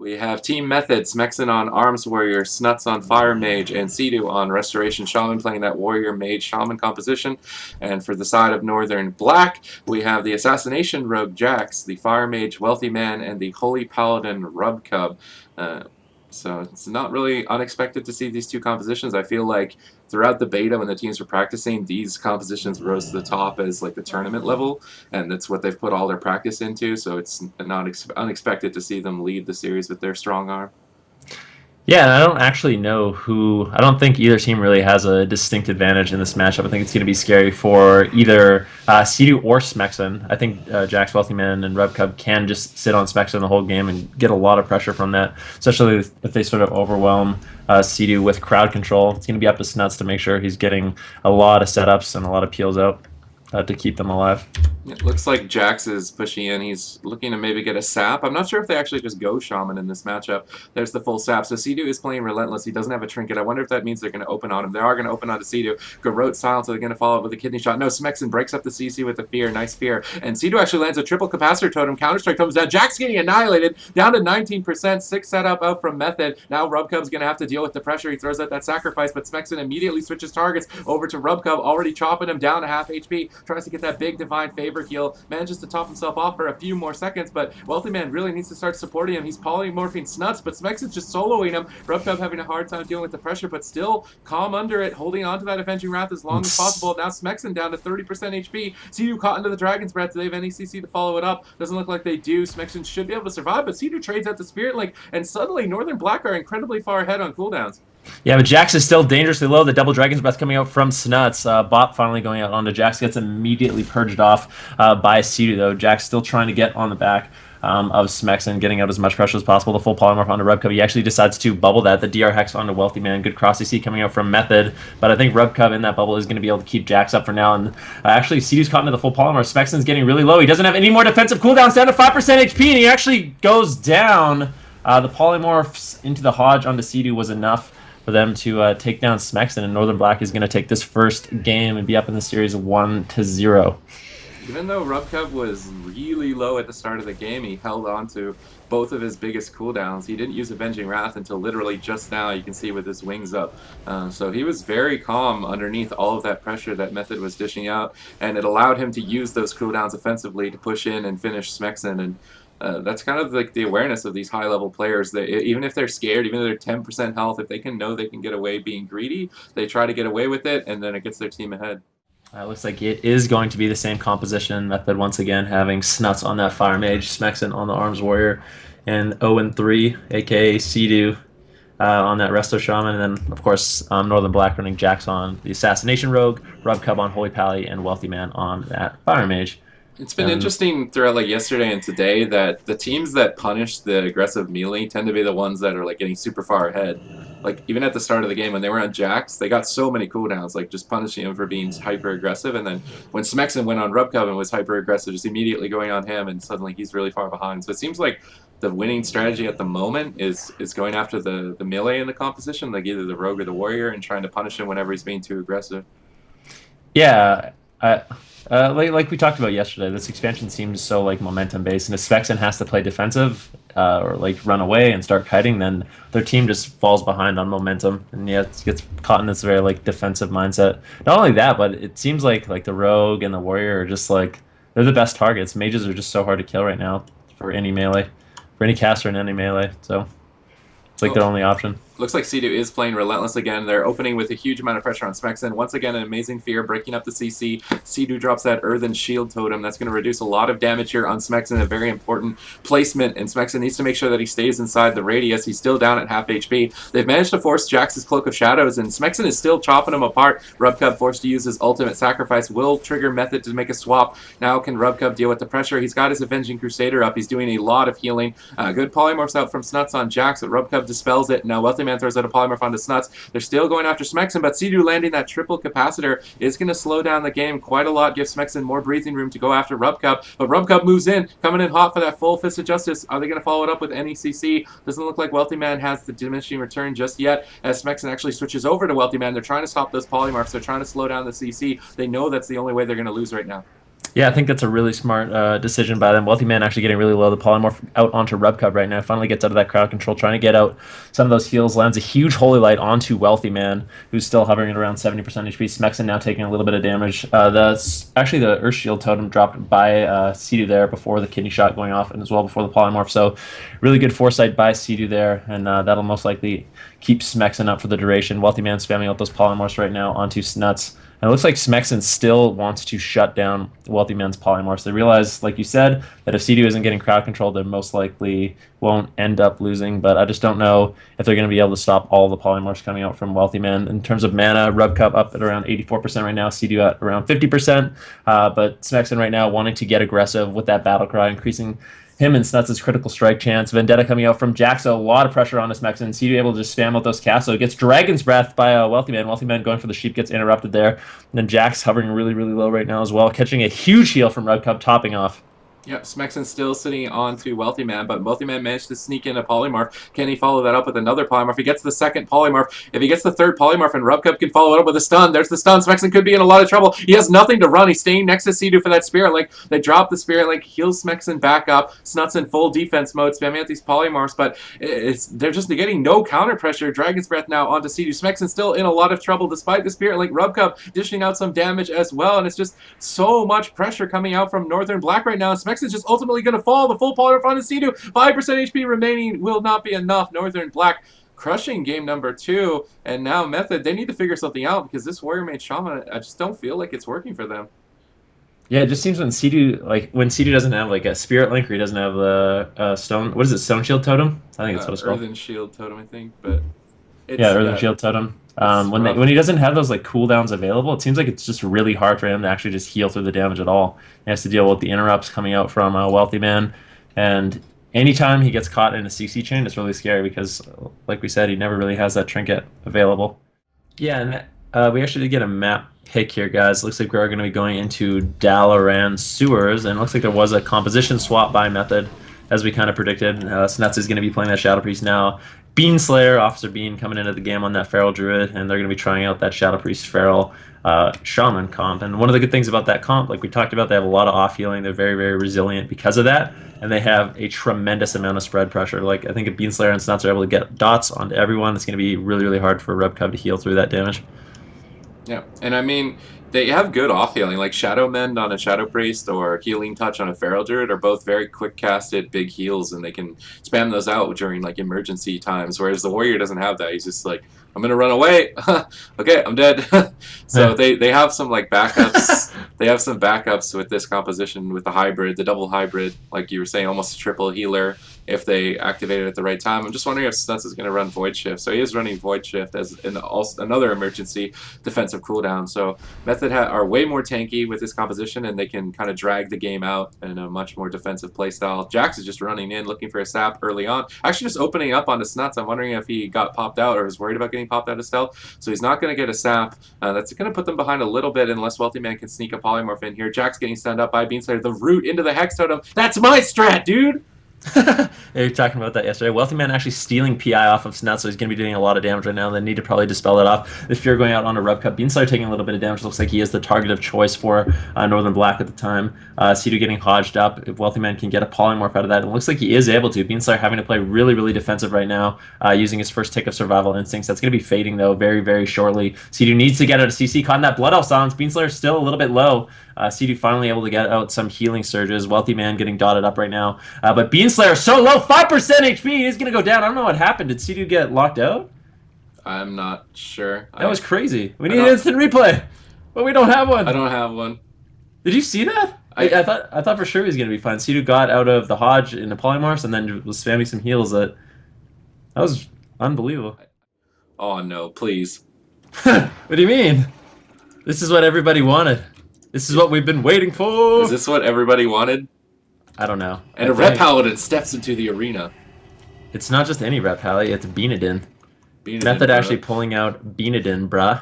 We have Team Method, Smexen on Arms Warrior, Snuts on Fire Mage, and Sidu on Restoration Shaman playing that Warrior Mage Shaman composition. And for the side of Northern Black, we have the Assassination Rogue Jax, the Fire Mage Wealthy Man, and the Holy Paladin Rubcub. So it's not really unexpected to see these two compositions. I feel like throughout the beta when the teams were practicing, these compositions rose to the top as like the tournament level, and that's what they've put all their practice into, so it's not unexpected to see them lead the series with their strong arm. Yeah, and I don't actually know who. I don't think either team really has a distinct advantage in this matchup. I think it's going to be scary for either Sea-Doo or Smexen. I think Jax, Wealthy Man, and Rubcub can just sit on Smexen the whole game and get a lot of pressure from that, especially if they sort of overwhelm Sea-Doo with crowd control. It's going to be up to Snuts to make sure he's getting a lot of setups and a lot of peels out to keep them alive. It looks like Jax is pushing in. He's looking to maybe get a sap. I'm not sure if they actually just go Shaman in this matchup. There's the full sap. So Sea-Doo is playing Relentless. He doesn't have a trinket. I wonder if that means they're going to open on him. They are going to open onto Sea-Doo. Garrote Silence, so they're going to follow up with a Kidney Shot. No, Smexen breaks up the CC with the Fear. Nice Fear. And Sea-Doo actually lands a triple Capacitor Totem. Counter-Strike comes down. Jax getting annihilated. Down to 19%. 6 setup out from Method. Now Rubcub's going to have to deal with the pressure. He throws out that Sacrifice, but Smexen immediately switches targets over to Rubcub, already chopping him down to half HP. Tries to get that big Divine Favor heal. Manages to top himself off for a few more seconds, but Wealthy Man really needs to start supporting him. He's polymorphing Snuts, but Smexen's just soloing him. Rubcub having a hard time dealing with the pressure, but still calm under it, holding on to that Avenging Wrath as long as possible. Now Smexen down to 30% HP. Sea-Doo caught into the Dragon's Breath. Do they have any CC to follow it up? Doesn't look like they do. Smexen should be able to survive, but Sea-Doo trades out the Spirit Link, and suddenly Northern Black are incredibly far ahead on cooldowns. Yeah, but Jax is still dangerously low. The double Dragon's Breath coming out from Snuts. Bop finally going out onto Jax. Gets immediately purged off by Sea-Doo, though. Jax still trying to get on the back of Smexen, getting out as much pressure as possible. The full polymorph onto Rubcub. He actually decides to bubble that. The DR Hex onto Wealthy Man. Good cross CC coming out from Method. But I think Rubcub in that bubble is going to be able to keep Jax up for now. And actually, Sea-Doo's caught into the full polymorph. Smexen's getting really low. He doesn't have any more defensive cooldowns. Down to 5% HP, and he actually goes down. The polymorphs into the Hodge onto Sea-Doo was enough for them to take down Smexen, and Northern Black is going to take this first game and be up in the series 1-0. Even though Rubcub was really low at the start of the game, he held on to both of his biggest cooldowns. He didn't use Avenging Wrath until literally just now, you can see with his wings up. So he was very calm underneath all of that pressure that Method was dishing out, and it allowed him to use those cooldowns offensively to push in and finish Smexen. And that's kind of like the awareness of these high-level players. They, even if they're scared, even if they're 10% health, if they can know they can get away being greedy, they try to get away with it, and then it gets their team ahead. Looks like it is going to be the same composition. Method once again having Snuts on that Fire Mage, Smexen on the Arms Warrior, and 0-3, aka Sea-Doo, on that Resto Shaman, and then of course Northern Black running Jax on the Assassination Rogue, Rubcub on Holy Pally, and Wealthy Man on that Fire Mage. It's been interesting throughout like yesterday and today that the teams that punish the aggressive melee tend to be the ones that are like getting super far ahead. Like even at the start of the game when they were on Jax, they got so many cooldowns, like just punishing him for being hyper aggressive, and then when Smexen went on Rubcub and was hyper aggressive, just immediately going on him, and suddenly he's really far behind. So it seems like the winning strategy at the moment is going after the melee in the composition, like either the Rogue or the Warrior, and trying to punish him whenever he's being too aggressive. Yeah, like we talked about yesterday, this expansion seems so like momentum based, and if Smexen has to play defensive or like run away and start kiting, then their team just falls behind on momentum, and yeah, it gets caught in this very like defensive mindset. Not only that, but it seems like the Rogue and the Warrior are just like they're the best targets. Mages are just so hard to kill right now for any melee, for any caster in any melee. So it's like their only option. Looks like Sea-Doo is playing Relentless again. They're opening with a huge amount of pressure on Smexen. Once again, an amazing Fear, breaking up the CC. Sea-Doo drops that Earthen Shield Totem. That's going to reduce a lot of damage here on Smexen, a very important placement, and Smexen needs to make sure that he stays inside the radius. He's still down at half HP. They've managed to force Jax's Cloak of Shadows, and Smexen is still chopping him apart. Rubcub forced to use his ultimate sacrifice. Will trigger Method to make a swap. Now can Rubcub deal with the pressure? He's got his Avenging Crusader up. He's doing a lot of healing. Good polymorphs out from Snuts on Jax, but Rubcub dispels it. Now Wealthy Man throws out a polymorph onto Snuts. They're still going after Smexen, but Sea-Doo landing that triple capacitor is going to slow down the game quite a lot, give Smexen more breathing room to go after Rubcub, but Rubcub moves in, coming in hot for that full Fist of Justice. Are they going to follow it up with any CC? Doesn't look like Wealthy Man has the diminishing return just yet, as Smexen actually switches over to Wealthy Man. They're trying to stop those polymorphs. They're trying to slow down the CC. They know that's the only way they're going to lose right now. Yeah, I think that's a really smart decision by them. Wealthy Man actually getting really low. The polymorph out onto Rub Cub right now. Finally gets out of that crowd control, trying to get out some of those heals. Lands a huge Holy Light onto Wealthy Man, who's still hovering at around 70% HP. Smexon now taking a little bit of damage. Actually the Earth Shield Totem dropped by Sea-Doo there before the kidney shot going off, and as well before the polymorph. So really good foresight by Sea-Doo there, and that'll most likely keep Smexon up for the duration. Wealthy Man spamming out those polymorphs right now onto Snuts. And it looks like Smexon still wants to shut down Wealthy Man's polymorphs. They realize, like you said, that if Sea-Doo isn't getting crowd controlled, they most likely won't end up losing. But I just don't know if they're going to be able to stop all the polymorphs coming out from Wealthy Man. In terms of mana, Rub Cup up at around 84% right now, Sea-Doo at around 50%. But Smexon right now wanting to get aggressive with that battle cry, increasing him and Snuts' critical strike chance. Vendetta coming out from Jaxo. A lot of pressure on this Mexan. Sea-Doo able to just spam out those casts. So it gets Dragon's Breath by Wealthy Man. Wealthy Man going for the sheep gets interrupted there. And then Jax hovering really, really low right now as well. Catching a huge heal from Red Cup, topping off. Yep, Smexon still sitting on to Wealthy Man, but Wealthy Man managed to sneak in a polymorph. Can he follow that up with another polymorph? He gets the second polymorph. If he gets the third polymorph and Rubcup can follow it up with a stun, there's the stun. Smexon could be in a lot of trouble. He has nothing to run. He's staying next to Sea-Doo for that Spirit Link. They drop the Spirit Link, heals Smexon back up. Snuts in full defense mode, spamming out these polymorphs, but they're just getting no counter pressure. Dragon's Breath now onto Sea-Doo. Smexon still in a lot of trouble despite the Spirit Link. Rubcup dishing out some damage as well, and it's just so much pressure coming out from Northern Black right now. Smexon's just ultimately going to fall. The full polymorph on Sea-Doo. 5% HP remaining will not be enough. Northern Black crushing game number 2. And now Method, they need to figure something out because this Warrior Mage Shaman, I just don't feel like it's working for them. Yeah, it just seems when Sea-Doo doesn't have like a Spirit Link or he doesn't have the stone. What is it? Stone Shield Totem? I think that's what it's called. Earthen Shield Totem, I think. But yeah, Earthen Shield Totem. When he doesn't have those like cooldowns available, it seems like it's just really hard for him to actually just heal through the damage at all. He has to deal with the interrupts coming out from Wealthy Man, and anytime he gets caught in a CC chain, it's really scary because, like we said, he never really has that trinket available. Yeah, and we actually did get a map pick here, guys. Looks like we're going to be going into Dalaran Sewers, and it looks like there was a composition swap by Method, as we kind of predicted. Snuts is going to be playing that Shadow Priest now. Bean Slayer, Officer Bean, coming into the game on that Feral Druid, and they're going to be trying out that Shadow Priest Feral Shaman comp. And one of the good things about that comp, like we talked about, they have a lot of off healing. They're very, very resilient because of that, and they have a tremendous amount of spread pressure. Like I think if Bean Slayer and Snuts are able to get dots onto everyone, it's going to be really, really hard for Red Cub to heal through that damage. Yeah, and I mean, they have good off healing, like Shadow Mend on a Shadow Priest or Healing Touch on a Feral Druid are both very quick casted big heals, and they can spam those out during like emergency times. Whereas the Warrior doesn't have that. He's just like, I'm gonna run away. Okay, I'm dead. So they have some like backups. They have some backups with this composition with the hybrid, the double hybrid, like you were saying, almost a triple healer if they activate it at the right time. I'm just wondering if Snuts is going to run Void Shift. So he is running Void Shift as another emergency defensive cooldown. So Method are way more tanky with this composition, and they can kind of drag the game out in a much more defensive playstyle. Jax is just running in, looking for a sap early on. Actually just opening up onto Snuts. I'm wondering if he got popped out or is worried about getting popped out of stealth. So he's not going to get a sap. That's going to put them behind a little bit unless Wealthy Man can sneak a polymorph in here. Jax getting stunned up by Beanslayer. The root into the Hex Totem. That's my strat, dude! Yeah, we were talking about that yesterday. Wealthy Man actually stealing PI off of Snuts, so he's going to be doing a lot of damage right now. They need to probably dispel that off. The Fear going out on a Rub Cup. Beanslayer taking a little bit of damage. Looks like he is the target of choice for Northern Black at the time. Sea-Doo getting hodged up. If Wealthy Man can get a polymorph out of that, it looks like he is able to. Beanslayer having to play really, really defensive right now, using his first tick of Survival Instincts. That's going to be fading, though, very, very shortly. Sea-Doo needs to get out of CC. Caught in that Blood Elf Silence. Beanslayer still a little bit low. Sea-Doo finally able to get out some healing surges. Wealthy Man getting dotted up right now. But Beanslayer so low, 5% HP. He's going to go down. I don't know what happened. Did Sea-Doo get locked out? I'm not sure. That was crazy. We need an instant replay, but we don't have one. I don't have one. Did you see that? I thought for sure he was going to be fine. Sea-Doo got out of the Hodge in the polymorphs and then was spamming some heals. That was unbelievable. Oh, no, please. What do you mean? This is what everybody wanted. This is what we've been waiting for. Is this what everybody wanted? I don't know. And a Ret Paladin steps into the arena. It's not just any Ret Pally, it's Beanadin. Method actually pulling out Beanadin, bruh.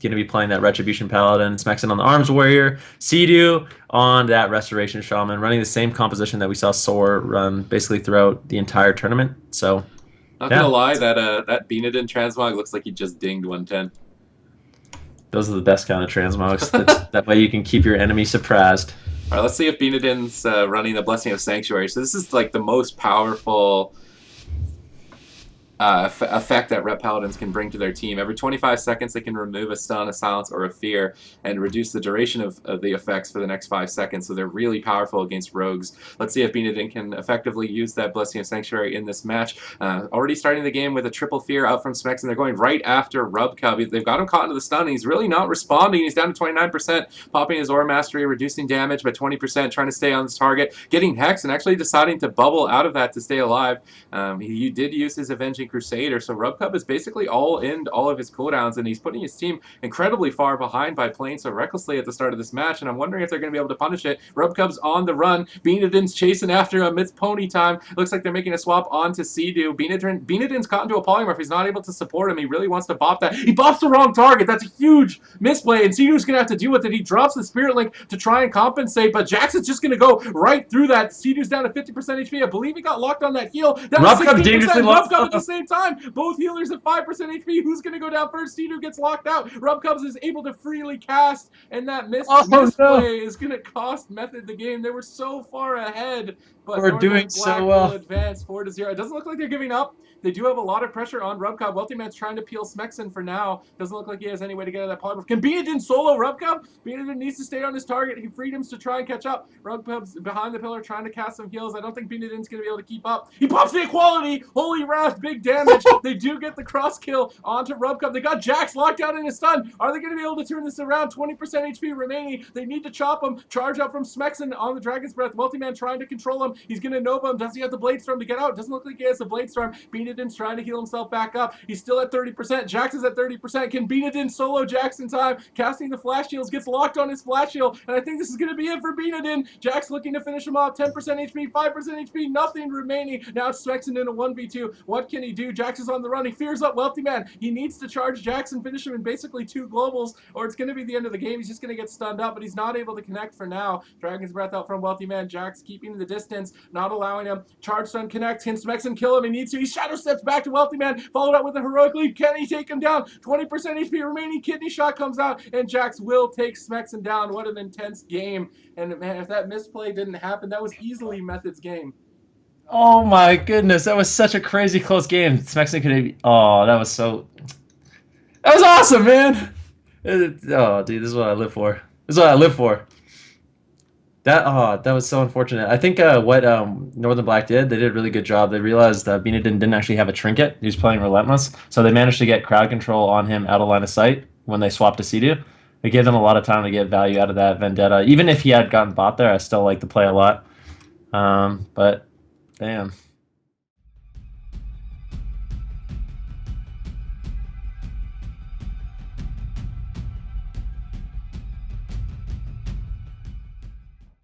Gonna be playing that Retribution Paladin, Smexon on the Arms Warrior, Sea-Doo on that Restoration Shaman, running the same composition that we saw Soar run basically throughout the entire tournament. So, not gonna lie, that Beanadin transmog looks like he just dinged 110. Those are the best kind of transmogs. That way you can keep your enemy surprised. All right, let's see if Benedin's running the Blessing of Sanctuary. So this is like the most powerful effect that Ret Paladins can bring to their team. Every 25 seconds, they can remove a stun, a silence, or a fear, and reduce the duration of the effects for the next 5 seconds. So they're really powerful against rogues. Let's see if Benedin can effectively use that Blessing of Sanctuary in this match. Already starting the game with a triple fear out from Smex, and they're going right after Rubcub. They've got him caught into the stun, and he's really not responding. He's down to 29%, popping his Aura Mastery, reducing damage by 20%, trying to stay on this target, getting Hex, and actually deciding to bubble out of that to stay alive. He did use his Avenging Crusader, so Rubcub is basically all in all of his cooldowns, and he's putting his team incredibly far behind by playing so recklessly at the start of this match, and I'm wondering if they're going to be able to punish it. Rubcub's on the run. Benedin's chasing after him. It's pony time. Looks like they're making a swap onto Sea-Doo. Benedin's caught into a polymorph. He's not able to support him. He really wants to bop that. He bops the wrong target. That's a huge misplay, and Sea-Doo's going to have to deal with it. He drops the Spirit Link to try and compensate, but Jax is just going to go right through that. Sea-Doo's down to 50% HP. I believe he got locked on that heal. Rubcub dangerously low. Rubcub at the same time. Both healers at 5% HP. Who's going to go down first? Sea-Doo gets locked out. Rubcubs is able to freely cast, and that misplay is going to cost Method the game. They were so far ahead, but we're doing so well. Advance 4-0. It doesn't look like they're giving up. They do have a lot of pressure on Rubcub. Wealthy Man's trying to peel Smexen for now. Doesn't look like he has any way to get out of that polymorph. Can Benedin solo Rubcub? Benedin needs to stay on his target. He freedoms to try and catch up. Rubcub's behind the pillar trying to cast some heals. I don't think Benedin's going to be able to keep up. He pops the equality. Holy wrath, big damage. They do get the cross kill onto Rubcub. They got Jax locked out in his stun. Are they going to be able to turn this around? 20% HP remaining. They need to chop him. Charge up from Smexen on the Dragon's Breath. Wealthy Man trying to control him. He's going to Nova him. Does he have the Blade Storm to get out? Doesn't look like he has the Blade Storm. Benedin's trying to heal himself back up. He's still at 30%. Jax is at 30%. Can Benedin solo Jax in time? Casting the flash shields, gets locked on his flash shield, and I think this is going to be it for Benedin. Jax looking to finish him off. 10% HP, 5% HP, nothing remaining. Now it's Smexen in a 1v2. What can he do? Jax is on the run. He fears up Wealthy Man. He needs to charge Jax and finish him in basically 2 globals, or it's going to be the end of the game. He's just going to get stunned up, but he's not able to connect for now. Dragon's Breath out from Wealthy Man. Jax keeping the distance, not allowing him. Charge stun connect. Can Smexen kill him? He needs to. He shadow steps back to Wealthy Man, followed up with a heroic leap. Can he take him down? 20% HP remaining. Kidney shot comes out, and Jax will take Smexen down. What an intense game. And man, if that misplay didn't happen, that was easily Method's game. Oh my goodness, that was such a crazy close game. Smexen could have. Oh, that was so. That was awesome, man. Oh, dude, this is what I live for. This is what I live for. That was so unfortunate. I think what Northern Black did, they did a really good job. They realized that Benedin didn't actually have a trinket. He was playing Relentless, so they managed to get crowd control on him out of line of sight when they swapped to Sea-Doo. It gave them a lot of time to get value out of that Vendetta. Even if he had gotten bot there, I still like the play a lot. But damn.